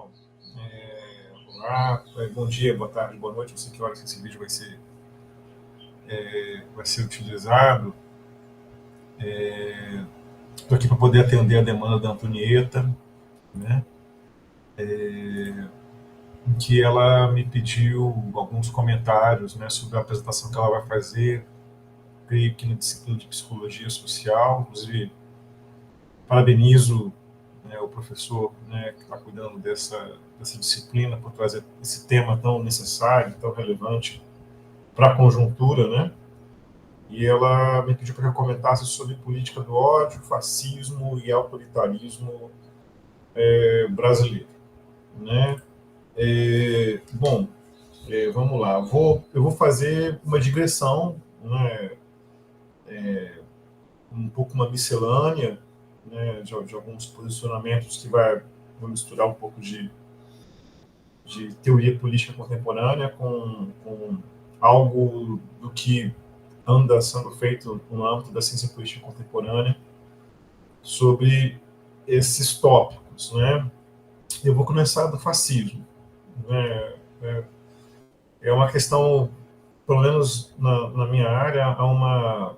Bom, olá, bom dia, boa tarde, boa noite. Não sei que horas que esse vídeo vai ser utilizado. Estou aqui para poder atender a demanda da Antonieta, né? Em que ela me pediu alguns comentários, né, sobre a apresentação que ela vai fazer, creio que na disciplina de Psicologia Social. Inclusive, parabenizo, né, o professor, né, que está cuidando dessa disciplina por trazer esse tema tão necessário, tão relevante para a conjuntura, né? E ela me pediu para que eu comentasse sobre política do ódio, fascismo e autoritarismo brasileiro, né? Bom, vamos lá. Eu vou fazer uma digressão, né? Um pouco uma miscelânea, né? De alguns posicionamentos que vou misturar um pouco de teoria política contemporânea com algo do que anda sendo feito no âmbito da ciência política contemporânea sobre esses tópicos, né? Eu vou começar do fascismo, né? É uma questão, pelo menos na minha área, há uma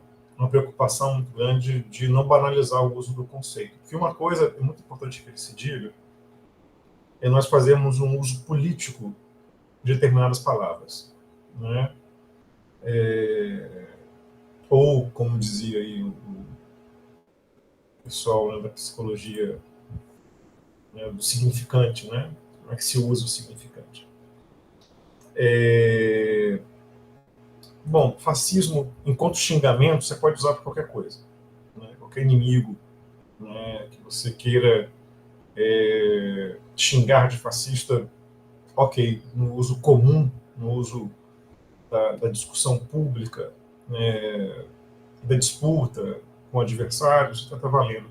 preocupação muito grande de não banalizar o uso do conceito. Porque uma coisa é muito importante que se diga é nós fazermos um uso político de determinadas palavras, né? Ou, como dizia aí o pessoal, né, da psicologia, né, do significante, né? Como é que se usa o significante? Bom, fascismo, enquanto xingamento, você pode usar para qualquer coisa, né? Qualquer inimigo, né, que você queira xingar de fascista, ok, no uso comum, no uso da discussão pública, né, da disputa com adversários, está valendo.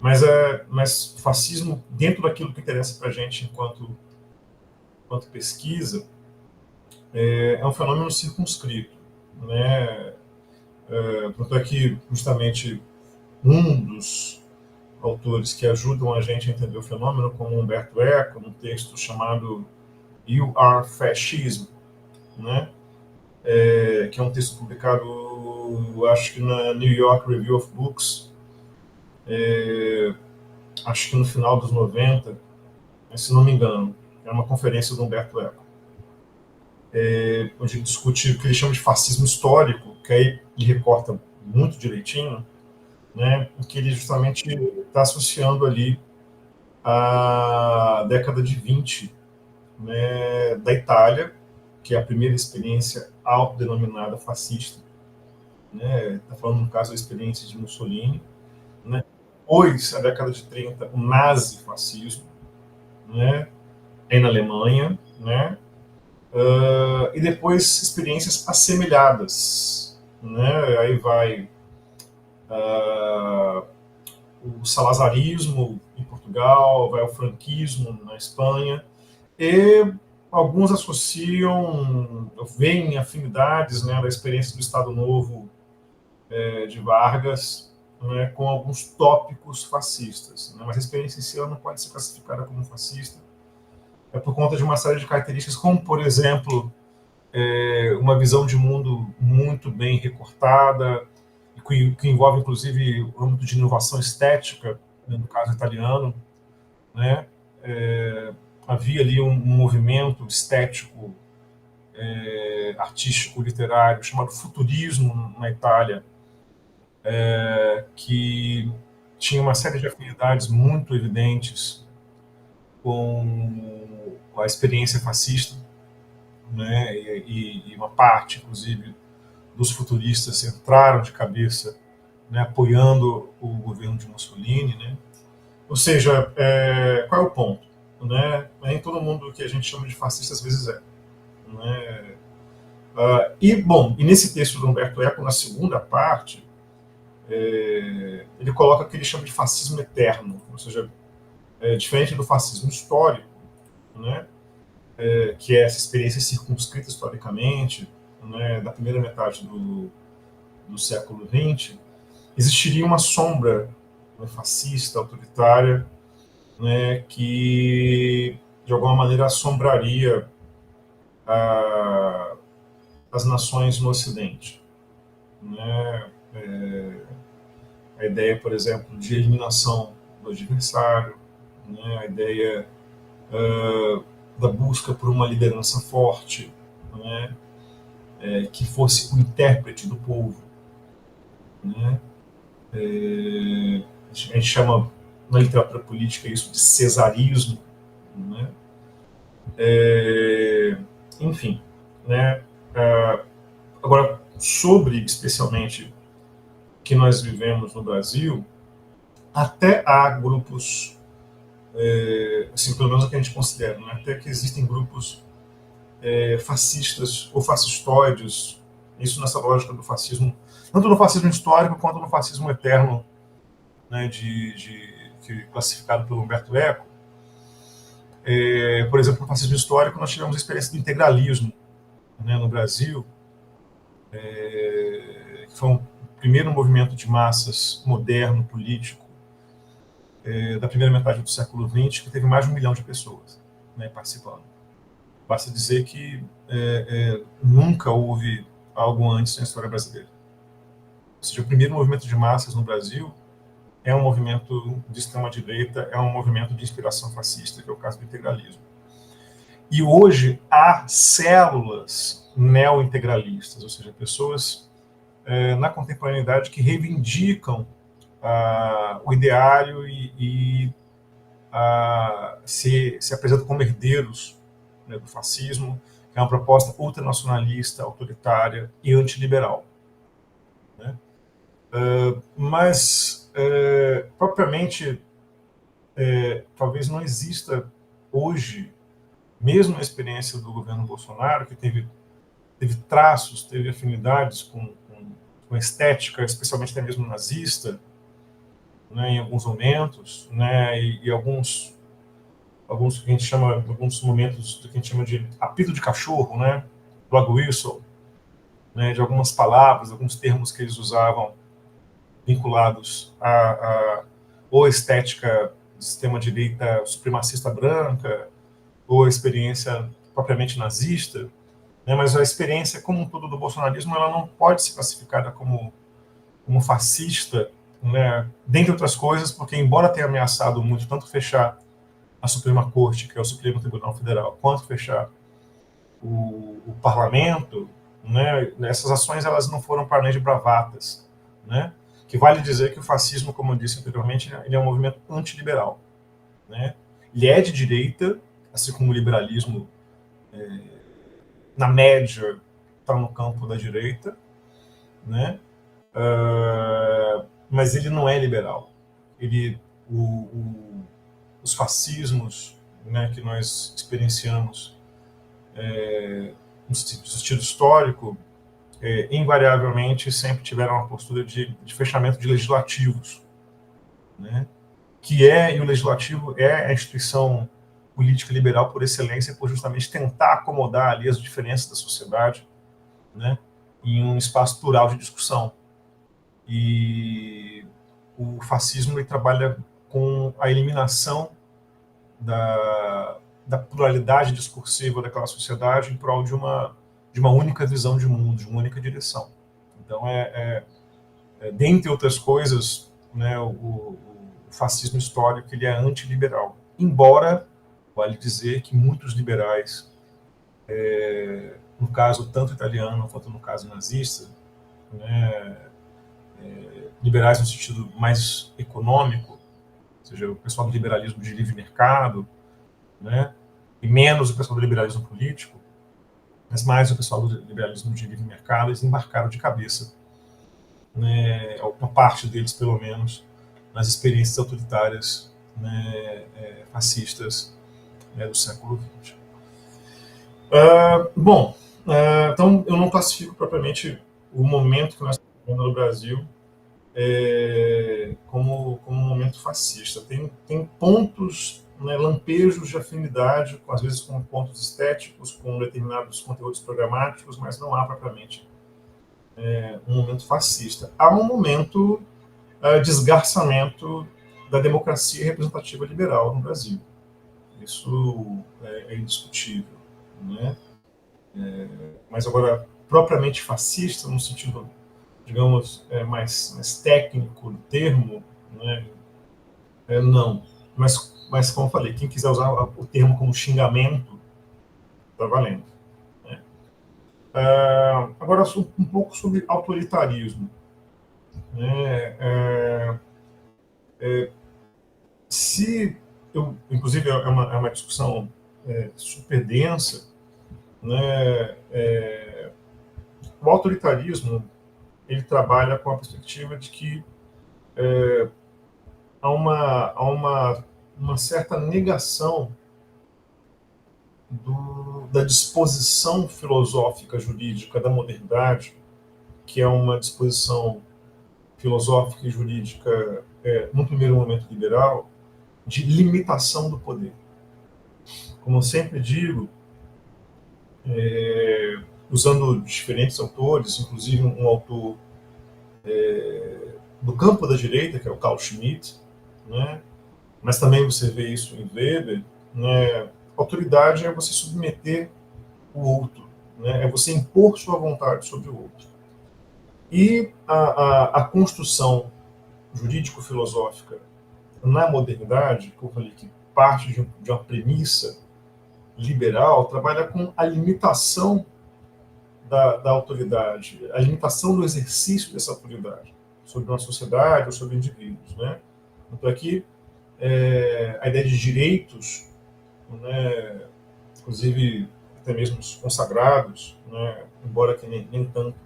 Mas fascismo, dentro daquilo que interessa para a gente enquanto pesquisa, é um fenômeno circunscrito, né? Tanto é que, justamente, um dos autores que ajudam a gente a entender o fenômeno, como Humberto Eco, num texto chamado You Are Fascism, né? Que é um texto publicado, acho que na New York Review of Books, acho que no final dos 90, se não me engano, é uma conferência do Humberto Eco, onde ele discute o que ele chama de fascismo histórico, que aí ele recorta muito direitinho, né, em que ele justamente está associando ali a década de 20, né, da Itália, que é a primeira experiência autodenominada fascista, né, está falando no caso da experiência de Mussolini, né, depois, a década de 30, o nazifascismo, né, aí na Alemanha, né, e depois experiências assemelhadas, né, aí vai o salazarismo em Portugal, vai o franquismo na Espanha, e alguns associam, veem afinidades, né, da experiência do Estado Novo de Vargas, né, com alguns tópicos fascistas, né, mas a experiência em si ela não pode ser classificada como fascista, é por conta de uma série de características, como, por exemplo, uma visão de mundo muito bem recortada, que envolve, inclusive, o âmbito de inovação estética, né, no caso italiano, né? Havia ali um movimento estético, artístico, literário, chamado futurismo na Itália, que tinha uma série de afinidades muito evidentes com a experiência fascista, né? E uma parte, inclusive, dos futuristas entraram de cabeça, né, apoiando o governo de Mussolini, né? Ou seja, qual é o ponto? Né? Nem todo mundo que a gente chama de fascista às vezes é. Né? E nesse texto do Humberto Eco, na segunda parte, ele coloca o que ele chama de fascismo eterno, ou seja, diferente do fascismo histórico, né? Que é essa experiência circunscrita historicamente, né, da primeira metade do século XX, existiria uma sombra, né, fascista, autoritária, né, que de alguma maneira, assombraria as nações no Ocidente, né? A ideia, por exemplo, de eliminação do adversário, né? A ideia da busca por uma liderança forte, né? Que fosse o intérprete do povo, né? A gente chama na literatura política isso de cesarismo, né? Enfim, né? Agora, sobre especialmente o que nós vivemos no Brasil, até há grupos, assim, pelo menos o que a gente considera, né? Até que existem grupos fascistas ou fascistoides, isso nessa lógica do fascismo, tanto no fascismo histórico quanto no fascismo eterno, né, classificado pelo Humberto Eco. Por exemplo, no fascismo histórico, nós tivemos a experiência do integralismo, né, no Brasil, que foi um primeiro movimento de massas moderno, político, da primeira metade do século XX, que teve mais de 1 milhão de pessoas, né, participando. Basta dizer que nunca houve algo antes na história brasileira. Ou seja, o primeiro movimento de massas no Brasil é um movimento de extrema-direita, é um movimento de inspiração fascista, que é o caso do integralismo. E hoje há células neo-integralistas, ou seja, pessoas na contemporaneidade que reivindicam o ideário e se apresentam como herdeiros, né, do fascismo, que é uma proposta ultranacionalista, autoritária e antiliberal. Né? Mas, propriamente, talvez não exista hoje, mesmo a experiência do governo Bolsonaro, que teve traços, teve afinidades com a estética, especialmente até mesmo nazista, né, em alguns momentos, né, e alguns que a gente chama, alguns momentos do que a gente chama de apito de cachorro, né, dog whistle, né, de algumas palavras, alguns termos que eles usavam vinculados ou a estética do sistema-direita supremacista branca, ou a experiência propriamente nazista, né, mas a experiência como um todo do bolsonarismo ela não pode ser classificada como fascista, né, dentre outras coisas, porque embora tenha ameaçado muito tanto fechar a Suprema Corte, que é o Supremo Tribunal Federal, quanto fechar o parlamento, né, essas ações elas não foram para além de bravatas, né, que vale dizer que o fascismo, como eu disse anteriormente, ele é um movimento antiliberal, né, ele é de direita, assim como o liberalismo, na média, está no campo da direita, né, mas ele não é liberal. Ele, os fascismos, né, que nós experienciamos no sentido histórico, invariavelmente sempre tiveram uma postura de fechamento de legislativos, né, e o legislativo é a instituição política liberal por excelência, por justamente tentar acomodar ali as diferenças da sociedade, né, em um espaço plural de discussão. E o fascismo ele trabalha com a eliminação da pluralidade discursiva daquela sociedade em prol de uma única visão de mundo, de uma única direção. Então, dentre outras coisas, né, o fascismo histórico ele é antiliberal. Embora, vale dizer que muitos liberais, no caso tanto italiano quanto no caso nazista, né, liberais no sentido mais econômico, ou seja, o pessoal do liberalismo de livre mercado, né, e menos o pessoal do liberalismo político, mas mais o pessoal do liberalismo de livre mercado, eles embarcaram de cabeça, né, uma parte deles, pelo menos, nas experiências autoritárias, né, fascistas, né, do século XX. Bom, então eu não classifico propriamente o momento que nós estamos vivendo no Brasil como um momento fascista. Tem pontos, né, lampejos de afinidade, às vezes com pontos estéticos, com determinados conteúdos programáticos, mas não há propriamente um momento fascista. Há um momento de esgarçamento da democracia representativa liberal no Brasil. Isso é indiscutível, né? Mas agora, propriamente fascista, no sentido, digamos, mais técnico do termo, né? Não. Mas, como eu falei, quem quiser usar o termo como xingamento, está valendo. Né? Agora, um pouco sobre autoritarismo. Né? Se inclusive, é uma discussão super densa, né? O autoritarismo ele trabalha com a perspectiva de que há uma certa negação da disposição filosófica jurídica da modernidade, que é uma disposição filosófica e jurídica, no primeiro momento liberal, de limitação do poder. Como eu sempre digo, usando diferentes autores, inclusive um autor do campo da direita, que é o Carl Schmitt, né? Mas também você vê isso em Weber, né? Autoridade é você submeter o outro, né? É você impor sua vontade sobre o outro. E a construção jurídico-filosófica na modernidade, que eu falei que parte de uma premissa liberal, trabalha com a limitação da autoridade, a limitação do exercício dessa autoridade sobre uma sociedade ou sobre indivíduos, né? Então aqui a ideia de direitos, né, inclusive até mesmo os consagrados, né, embora que nem tanto,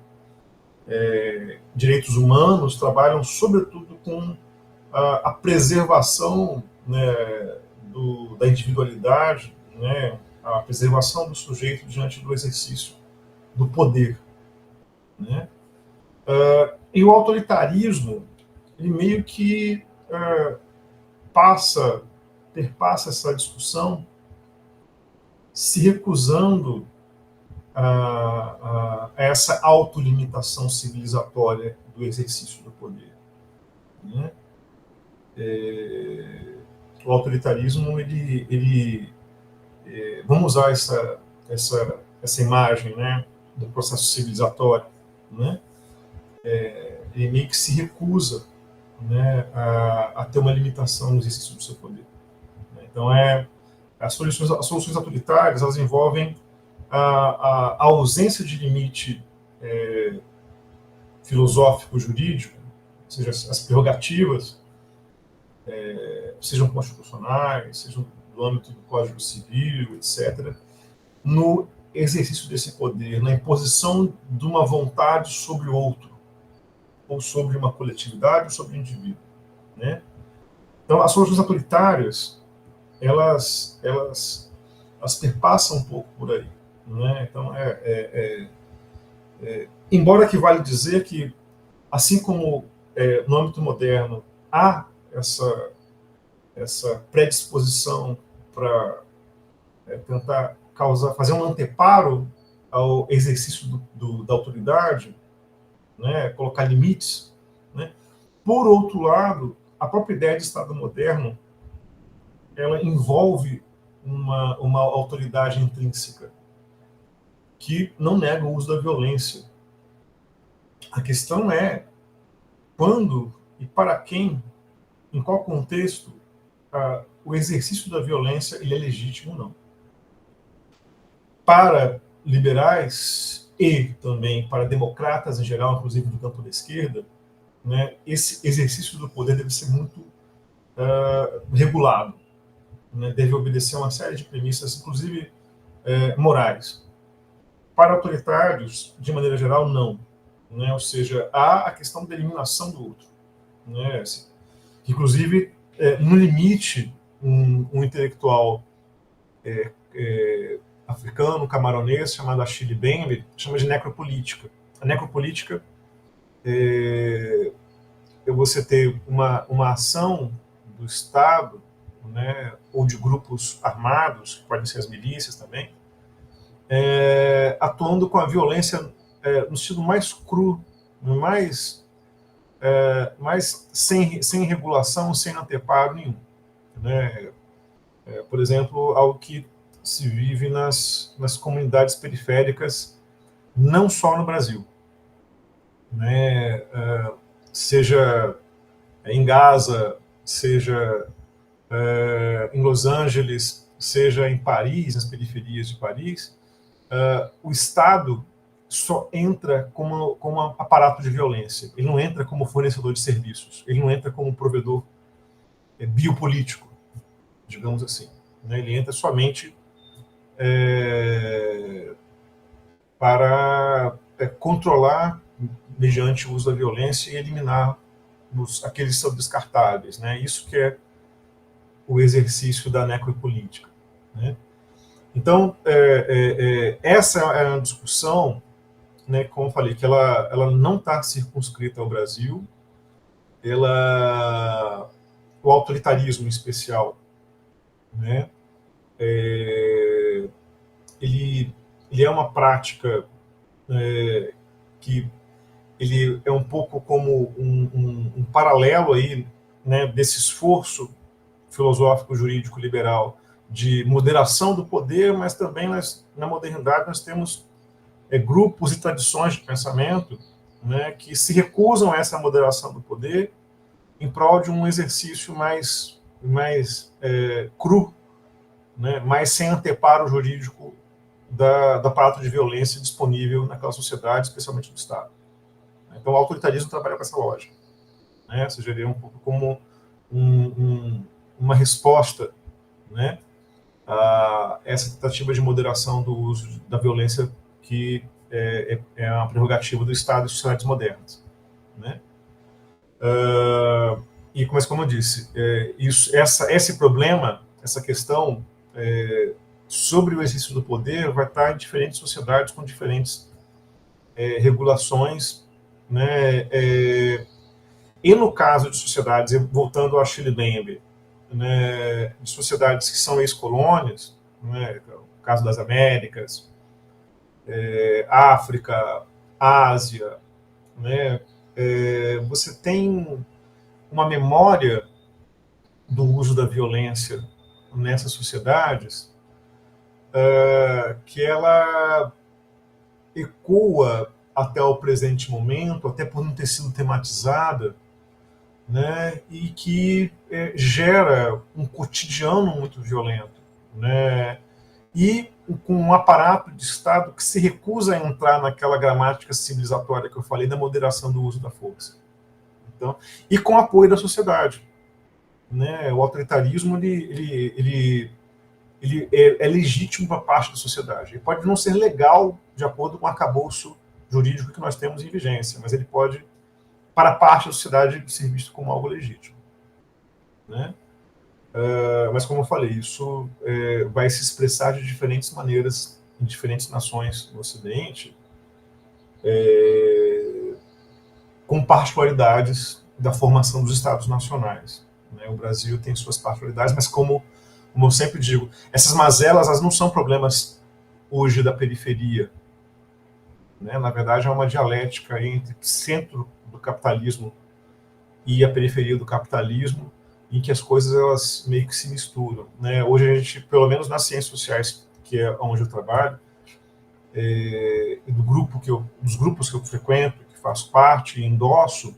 direitos humanos trabalham sobretudo com a preservação, né, da individualidade, né, a preservação do sujeito diante do exercício do poder, né? E o autoritarismo, ele meio que perpassa essa discussão, se recusando a essa autolimitação civilizatória do exercício do poder, né? O autoritarismo, vamos usar essa imagem, né, do processo civilizatório, né? Ele meio que se recusa, né, a ter uma limitação no exercício do seu poder. Então, as soluções autoritárias, elas envolvem a ausência de limite filosófico, jurídico, ou seja, as prerrogativas, sejam constitucionais, sejam do âmbito do Código Civil, etc., no exercício desse poder, na imposição de uma vontade sobre o outro, ou sobre uma coletividade, ou sobre o indivíduo, né? Então, as soluções autoritárias, elas perpassam um pouco por aí, né? Então, embora que vale dizer que, assim como no âmbito moderno há essa predisposição para tentar fazer um anteparo ao exercício da autoridade, né, colocar limites, né? Por outro lado, a própria ideia de Estado moderno, ela envolve uma autoridade intrínseca que não nega o uso da violência. A questão é quando e para quem, em qual contexto, o exercício da violência ele é legítimo ou não. Para liberais e também para democratas em geral, inclusive do campo da esquerda, né, esse exercício do poder deve ser muito regulado, né, deve obedecer a uma série de premissas, inclusive morais. Para autoritários, de maneira geral, não. Né, ou seja, há a questão da eliminação do outro. Né, assim, inclusive, no limite, um intelectual africano, camaronês, chamado Achille Mbembe, chama de necropolítica. A necropolítica é você ter uma ação do Estado, né, ou de grupos armados, que podem ser as milícias também, atuando com a violência no sentido mais cru, mais sem regulação, sem anteparo nenhum. Né? Por exemplo, algo que se vive nas comunidades periféricas, não só no Brasil, né? Seja em Gaza, seja em Los Angeles, seja em Paris, nas periferias de Paris, o Estado só entra como aparato de violência. Ele não entra como fornecedor de serviços. Ele não entra como provedor biopolítico, digamos assim. Né? Ele entra somente para controlar, mediante o uso da violência, e eliminar aqueles que são descartáveis. Né? Isso que é o exercício da necropolítica. Né? Então, essa é uma discussão, né, como eu falei, que ela não está circunscrita ao Brasil. O autoritarismo em especial, né, ele é uma prática que ele é um pouco como um paralelo aí, né, desse esforço filosófico, jurídico, liberal de moderação do poder, mas também na modernidade nós temos grupos e tradições de pensamento, né, que se recusam a essa moderação do poder em prol de um exercício mais cru, né, mais sem anteparo jurídico do aparato de violência disponível naquela sociedade, especialmente do Estado. Então, o autoritarismo trabalha com essa lógica. Né, seria um pouco como uma resposta, né, a essa tentativa de moderação do uso da violência que é uma prerrogativa do Estado e sociedades modernas. Né? Mas, como eu disse, esse problema, essa questão sobre o exercício do poder vai estar em diferentes sociedades com diferentes regulações, né? E no caso de sociedades, voltando a Achille Mbembe, né, de sociedades que são ex-colônias, né, o caso das Américas, África, Ásia, né, você tem uma memória do uso da violência nessas sociedades que ela ecoa até o presente momento, até por não ter sido tematizada, né, e que gera um cotidiano muito violento, né, e com um aparato de Estado que se recusa a entrar naquela gramática civilizatória que eu falei da moderação do uso da força. Então, e com apoio da sociedade. Né? O autoritarismo ele é legítimo para parte da sociedade. Ele pode não ser legal de acordo com o arcabouço jurídico que nós temos em vigência, mas ele pode, para parte da sociedade, ser visto como algo legítimo. Né? Mas, como eu falei, isso vai se expressar de diferentes maneiras em diferentes nações no Ocidente, com particularidades da formação dos Estados nacionais. Né? O Brasil tem suas particularidades, mas como eu sempre digo, essas mazelas elas não são problemas hoje da periferia. Né? Na verdade, é uma dialética entre o centro do capitalismo e a periferia do capitalismo, em que as coisas elas meio que se misturam. Né? Hoje a gente, pelo menos nas ciências sociais, que é onde eu trabalho, dos grupos que eu frequento, que faço parte e endosso,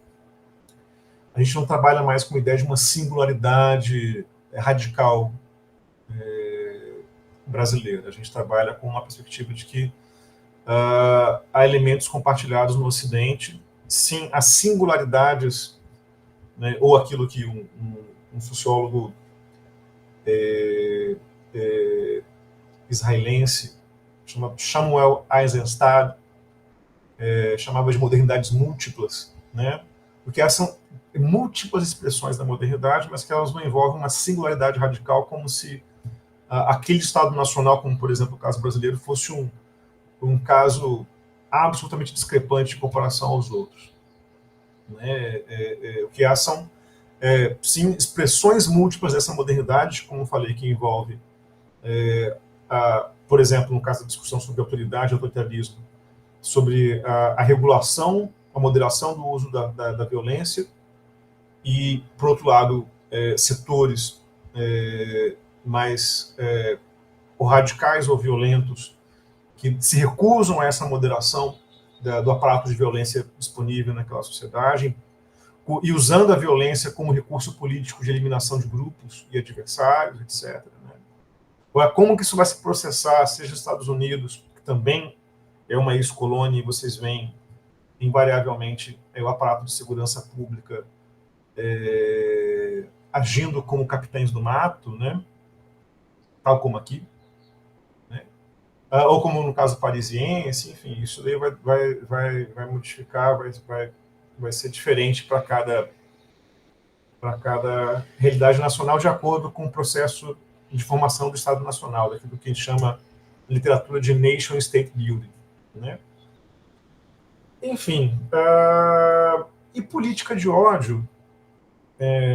a gente não trabalha mais com a ideia de uma singularidade radical brasileira. A gente trabalha com uma perspectiva de que há elementos compartilhados no Ocidente, sim, há singularidades, né, ou aquilo que um sociólogo israelense chamado Samuel Eisenstadt chamava de modernidades múltiplas, né? Porque elas são múltiplas expressões da modernidade, mas que elas não envolvem uma singularidade radical, como se aquele Estado nacional, como por exemplo o caso brasileiro, fosse um caso absolutamente discrepante em comparação aos outros. Né? O que há são, sim, expressões múltiplas dessa modernidade, como eu falei, que envolve, por exemplo, no caso da discussão sobre autoridade e autoritarismo, sobre a regulação, a moderação do uso da violência, e, por outro lado, setores mais ou radicais ou violentos, que se recusam a essa moderação do aparato de violência disponível naquela sociedade, e usando a violência como recurso político de eliminação de grupos e adversários, etc. Né? Ou como que isso vai se processar, seja os Estados Unidos, que também é uma ex-colônia, e vocês veem, invariavelmente, o aparato de segurança pública agindo como capitães do mato, né? Tal como aqui, né? Ou como no caso parisiense, enfim, isso daí vai modificar, vai ser diferente para cada realidade nacional, de acordo com o processo de formação do Estado Nacional, daquilo que a gente chama literatura de nation state building, né? Enfim, e política de ódio,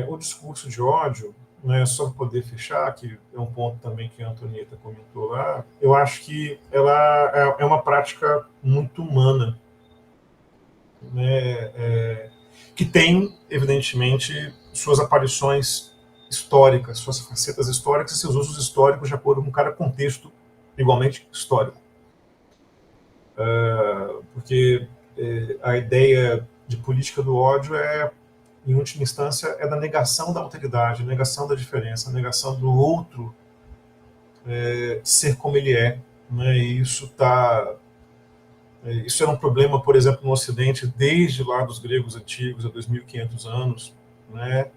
o discurso de ódio, né, só para poder fechar, que é um ponto também que a Antonieta comentou lá, eu acho que ela é uma prática muito humana, né, que tem, evidentemente, suas aparições históricas, suas facetas históricas e seus usos históricos de acordo com cada contexto igualmente histórico. Porque a ideia de política do ódio em última instância, é da negação da alteridade, negação da diferença, negação do outro ser como ele é. Né? E isso isso era um problema, por exemplo, no Ocidente, desde lá dos gregos antigos, há 2.500 anos. Né?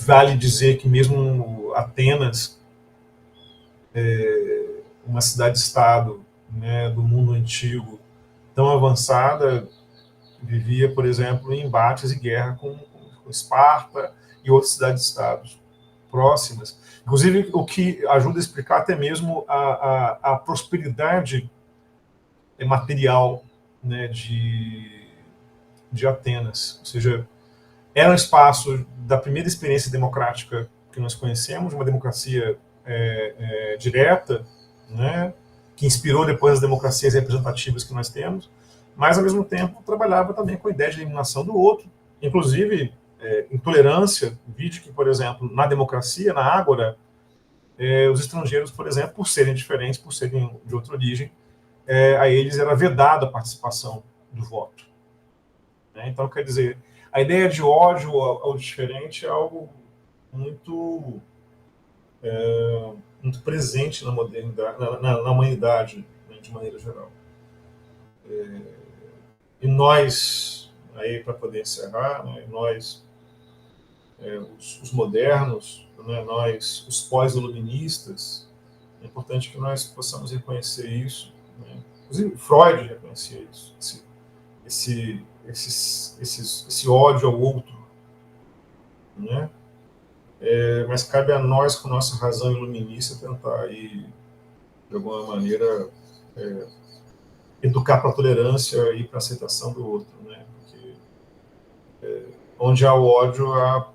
Vale dizer que mesmo Atenas, uma cidade-estado, né, do mundo antigo, tão avançada, vivia, por exemplo, em embates e guerra com Esparta e outras cidades-estados próximas. Inclusive, o que ajuda a explicar até mesmo a prosperidade material, né, de Atenas. Ou seja, era um espaço da primeira experiência democrática que nós conhecemos, uma democracia direta, né, que inspirou depois as democracias representativas que nós temos, mas, ao mesmo tempo, trabalhava também com a ideia de eliminação do outro, inclusive intolerância. Vídeo que, por exemplo, na democracia, na Ágora, os estrangeiros, por exemplo, por serem diferentes, por serem de outra origem, a eles era vedada a participação do voto. Né? Então, quer dizer, a ideia de ódio ao diferente é algo muito, muito presente na modernidade, na humanidade, né, de maneira geral. E nós, aí para poder encerrar, né, nós, os modernos, né, nós, os pós-iluministas, é importante que nós possamos reconhecer isso. Né? Inclusive, Freud reconhecia isso, esse ódio ao outro. Né? Mas cabe a nós, com nossa razão iluminista, tentar aí, de alguma maneira, educar para a tolerância e para a aceitação do outro. Né? Porque onde há o ódio, há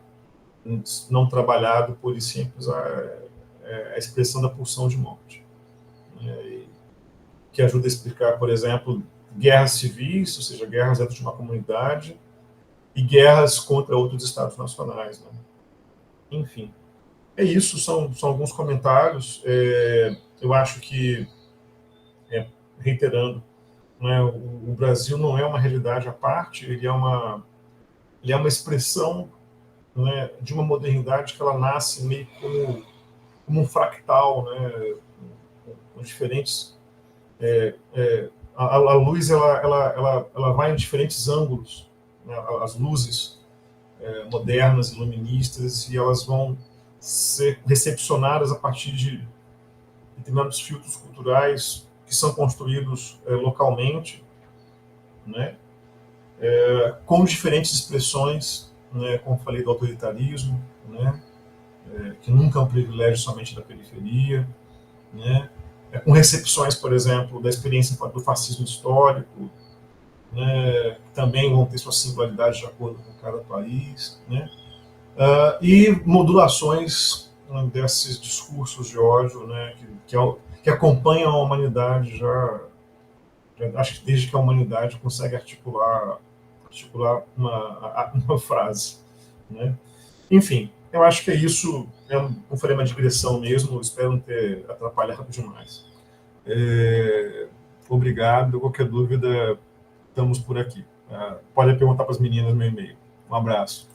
não trabalhado, pura e simples, a expressão da pulsão de morte. Né? Que ajuda a explicar, por exemplo, guerras civis, ou seja, guerras dentro de uma comunidade, e guerras contra outros estados nacionais. Né? Enfim, é isso, são alguns comentários. Eu acho que, reiterando, né, o Brasil não é uma realidade à parte, ele é uma expressão, né, de uma modernidade que ela nasce meio como um fractal, né, com diferentes... a luz ela vai em diferentes ângulos, né, as luzes modernas, iluministas, e elas vão ser recepcionadas a partir de determinados filtros culturais que são construídos localmente, né, com diferentes expressões, né, como falei, do autoritarismo, né, que nunca é um privilégio somente da periferia, né, com recepções, por exemplo, da experiência do fascismo histórico, né, que também vão ter sua singularidade de acordo com cada país, né, e modulações, né, desses discursos de ódio, né, que acompanham a humanidade já acho que desde que a humanidade consegue articular uma frase. Né. Enfim, Eu acho que é isso, farei uma digressão mesmo, espero não ter atrapalhado demais. Obrigado, qualquer dúvida, estamos por aqui. Pode perguntar para as meninas no meu e-mail. Um abraço.